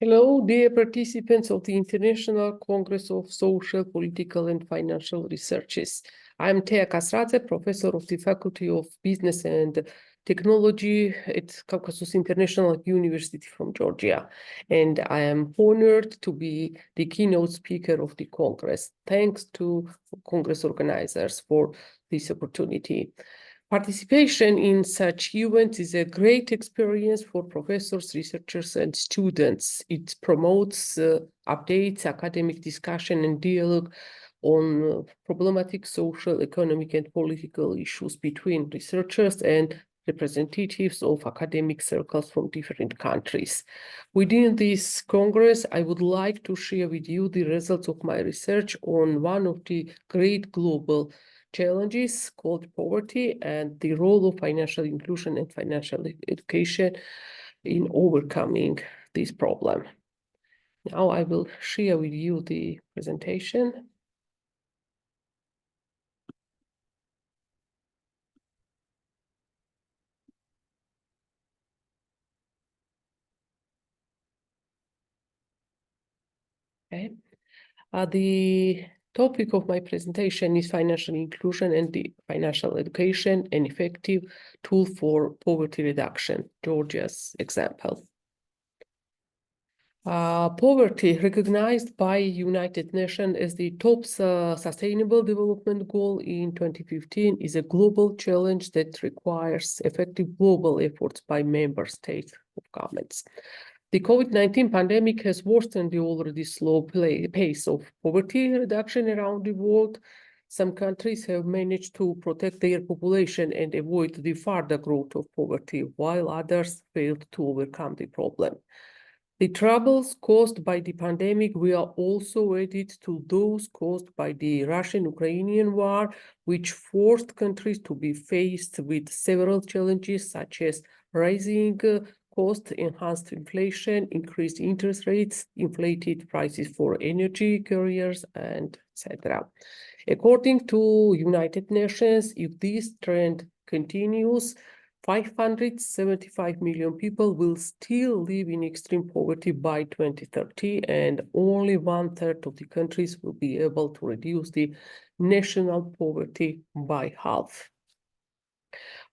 Hello, dear participants of the International Congress of Social, Political and Financial Researches. I'm Kasradze, professor of the Faculty of Business and Technology at Caucasus International University from Georgia. And I am honored to be the keynote speaker of the Congress. Thanks to Congress organizers for this opportunity. Participation in such events is a great experience for professors, researchers, and students. It promotes updates, academic discussion, and dialogue on problematic social, economic, and political issues between researchers and representatives of academic circles from different countries. Within this Congress, I would like to share with you the results of my research on one of the great global challenges called poverty and the role of financial inclusion and financial education in overcoming this problem. Now I will share with you the presentation. Okay. The topic of my presentation is financial inclusion and the financial education, an effective tool for poverty reduction, Georgia's example. Poverty, recognized by United Nations as the top sustainable development goal in 2015, is a global challenge that requires effective global efforts by member states of governments. The COVID-19 pandemic has worsened the already slow pace of poverty reduction around the world. Some countries have managed to protect their population and avoid the further growth of poverty, while others failed to overcome the problem. The troubles caused by the pandemic were also added to those caused by the Russian-Ukrainian war, which forced countries to be faced with several challenges such as rising cost, enhanced inflation, increased interest rates, inflated prices for energy carriers, and etc. According to United Nations, if this trend continues, 575 million people will still live in extreme poverty by 2030, and only 1/3 of the countries will be able to reduce the national poverty by half.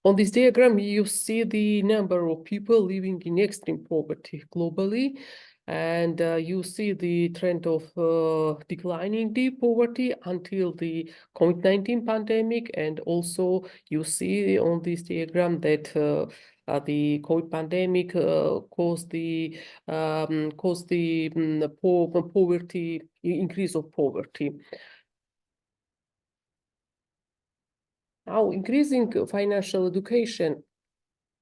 On this diagram, you see the number of people living in extreme poverty globally, and you see the trend of declining the poverty until the COVID-19 pandemic, and also you see on this diagram that the COVID pandemic caused the poverty, increase of poverty. Now, increasing financial education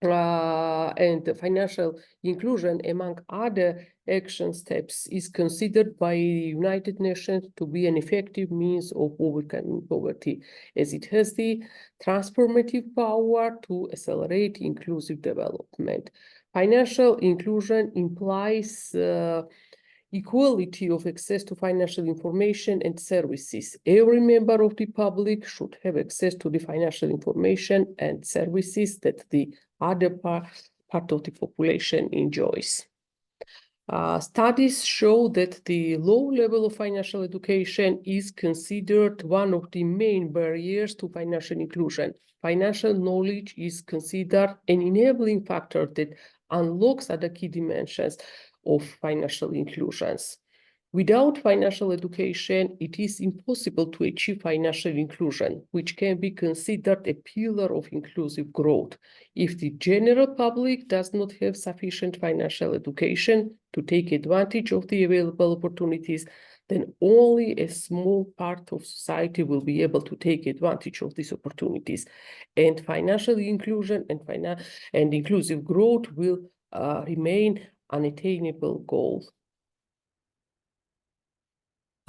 and financial inclusion, among other action steps, is considered by the United Nations to be an effective means of overcoming poverty, as it has the transformative power to accelerate inclusive development. Financial inclusion implies equality of access to financial information and services. Every member of the public should have access to the financial information and services that the other part of the population enjoys. Studies show that the low level of financial education is considered one of the main barriers to financial inclusion. Financial knowledge is considered an enabling factor that unlocks other key dimensions of financial inclusions. Without financial education, it is impossible to achieve financial inclusion, which can be considered a pillar of inclusive growth. If the general public does not have sufficient financial education to take advantage of the available opportunities, then only a small part of society will be able to take advantage of these opportunities. And financial inclusion and inclusive growth will remain unattainable goals.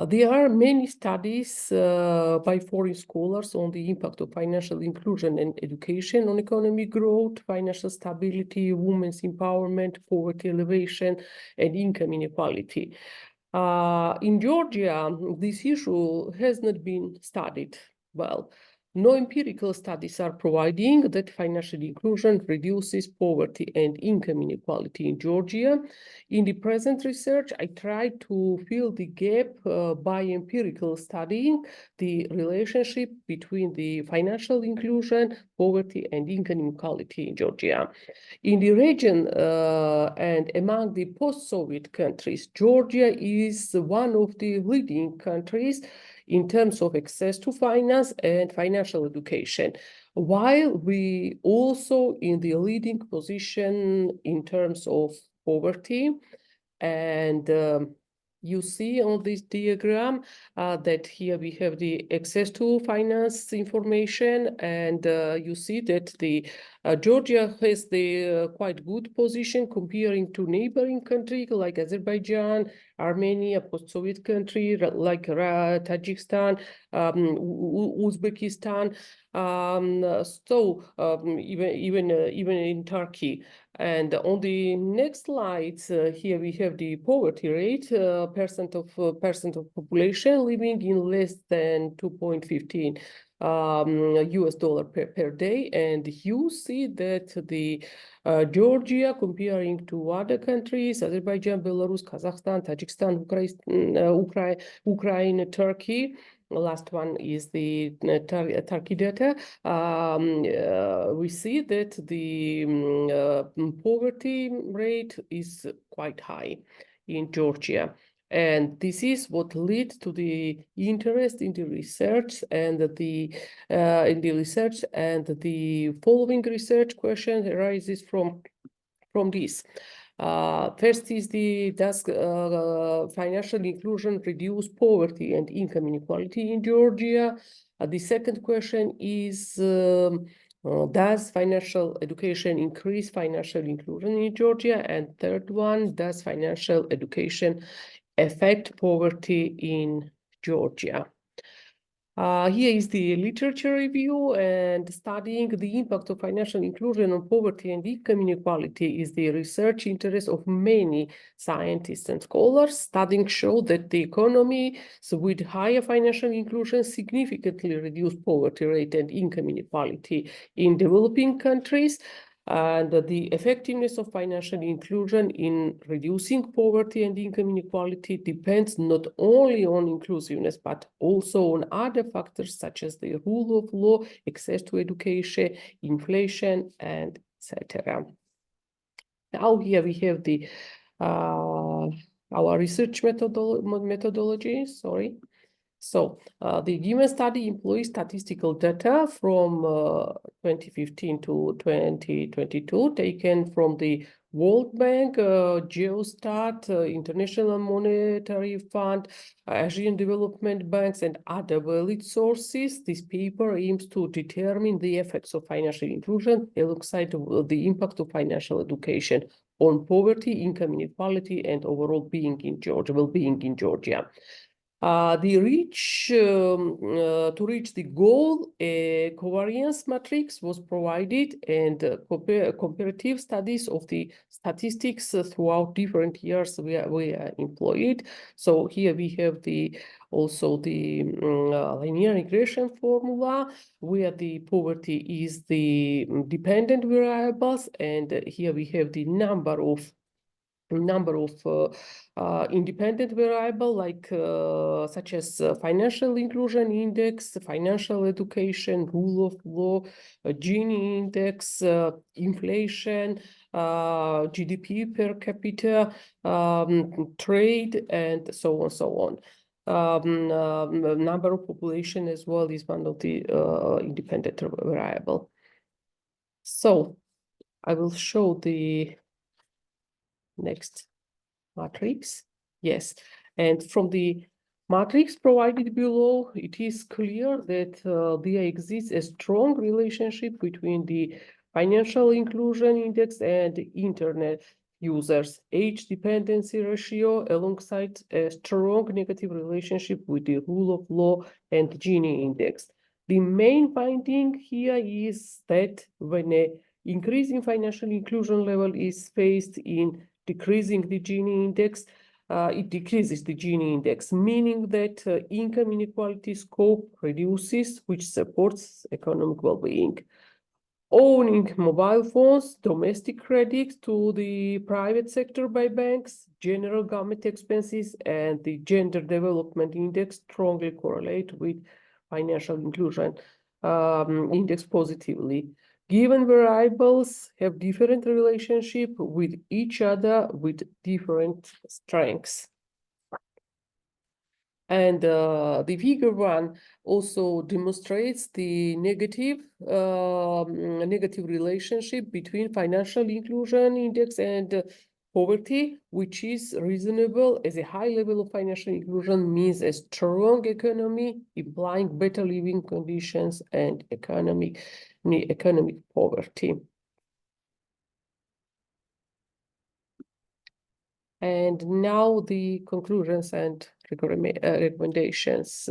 There are many studies by foreign scholars on the impact of financial inclusion and education on economic growth, financial stability, women's empowerment, poverty elevation, and income inequality. In Georgia, this issue has not been studied well. No empirical studies are providing that financial inclusion reduces poverty and income inequality in Georgia. In the present research, I tried to fill the gap by empirical studying the relationship between the financial inclusion, poverty, and income inequality in Georgia. In the region and among the post-Soviet countries, Georgia is one of the leading countries in terms of access to finance and financial education, while we also in the leading position in terms of poverty. And you see on this diagram that here we have the access to finance information, and you see that the Georgia has the quite good position comparing to neighboring countries like Azerbaijan, Armenia, post-Soviet country like Tajikistan, Uzbekistan, even in Turkey. And on the next slides, here we have the poverty rate, percent of population living in less than 2.15 US dollar per day. And you see that the Georgia, comparing to other countries, Azerbaijan, Belarus, Kazakhstan, Tajikistan, Ukraine, Turkey. The last one is the Turkey data. We see that the poverty rate is quite high in Georgia. And this is what led to the interest in the research and the following research question arises from this. First is does financial inclusion reduce poverty and income inequality in Georgia? The second question is does financial education increase financial inclusion in Georgia? And third one, does financial education affect poverty in Georgia? Here is the literature review, and studying the impact of financial inclusion on poverty and income inequality is the research interest of many scientists and scholars. Studying show that the economy with higher financial inclusion significantly reduce poverty rate and income inequality in developing countries. And the effectiveness of financial inclusion in reducing poverty and income inequality depends not only on inclusiveness, but also on other factors such as the rule of law, access to education, inflation, and etc. Now here we have the our research methodology. So the given study employs statistical data from 2015 to 2022, taken from the World Bank, Geostat, International Monetary Fund, Asian Development Banks, and other valid sources. This paper aims to determine the effects of financial inclusion alongside the impact of financial education on poverty, income inequality, and overall well-being in Georgia. To reach the goal, a covariance matrix was provided, and comparative studies of the statistics throughout different years were employed. So here we have also the linear regression formula, where the poverty is the dependent variables, and here we have the number of independent variable like such as financial inclusion index, financial education, rule of law, Gini index, inflation, GDP per capita, trade, and so on. Number of population as well is one of the independent variable. So I will show the next matrix. Yes, and from the matrix provided below, it is clear that there exists a strong relationship between the financial inclusion index and internet users' age dependency ratio, alongside a strong negative relationship with the rule of law and Gini index. The main finding here is that when an increase in financial inclusion level is faced in decreasing the Gini index, it decreases the Gini index, meaning that income inequality scope reduces, which supports economic well-being. Owning mobile phones, domestic credit to the private sector by banks, general government expenses, and the gender development index strongly correlate with financial inclusion index positively. Given variables have different relationship with each other with different strengths. And the figure 1 also demonstrates the negative relationship between financial inclusion index and poverty, which is reasonable, as a high level of financial inclusion means a strong economy, implying better living conditions and economic poverty. And now the conclusions and recommendations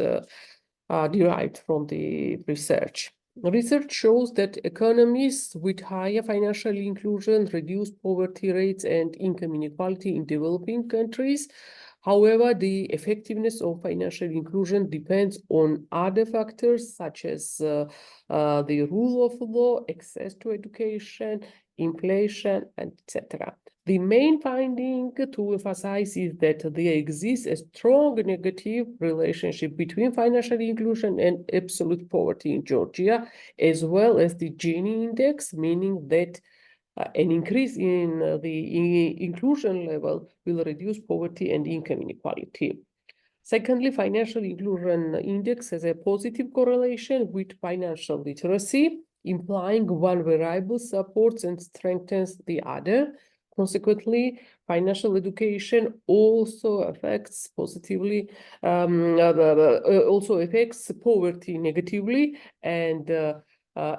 derived from the research. Research shows that economies with higher financial inclusion reduce poverty rates and income inequality in developing countries. However, the effectiveness of financial inclusion depends on other factors such as the rule of law, access to education, inflation, etc. The main finding to emphasize is that there exists a strong negative relationship between financial inclusion and absolute poverty in Georgia, as well as the Gini index, meaning that an increase in the inclusion level will reduce poverty and income inequality. Secondly, financial inclusion index has a positive correlation with financial literacy, implying one variable supports and strengthens the other. Consequently, financial education also affects positively, also affects poverty negatively, and an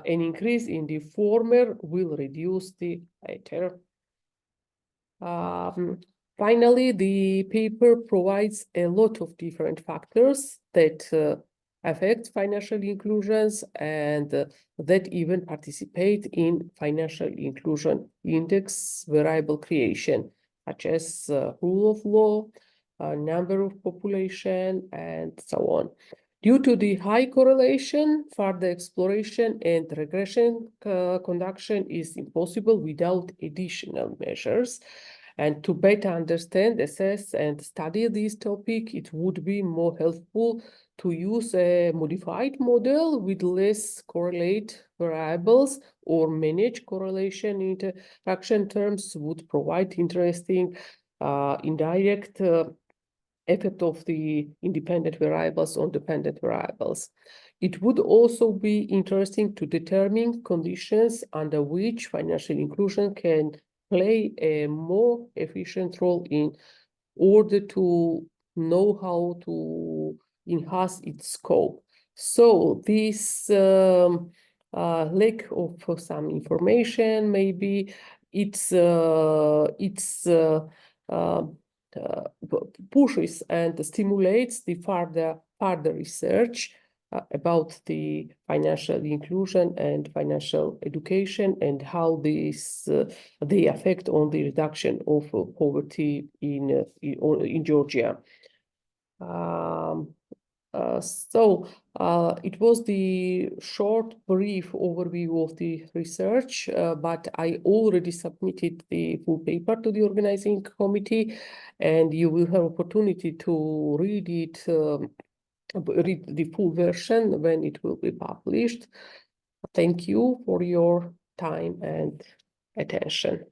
increase in the former will reduce the latter. Finally, the paper provides a lot of different factors that affect financial inclusions and that even participate in financial inclusion index variable creation, such as rule of law, number of population, and so on. Due to the high correlation, further exploration and regression conduction is impossible without additional measures. And to better understand, assess, and study this topic, it would be more helpful to use a modified model with less correlate variables, or manage correlation interaction terms would provide interesting indirect effect of the independent variables on dependent variables. It would also be interesting to determine conditions under which financial inclusion can play a more efficient role in order to know how to enhance its scope. So this lack of some information, maybe it's pushes and stimulates the further research about the financial inclusion and financial education and how this they affect on the reduction of poverty in Georgia. It was the short, brief overview of the research, but I already submitted the full paper to the organizing committee, and you will have opportunity to read it, read the full version when it will be published. Thank you for your time and attention.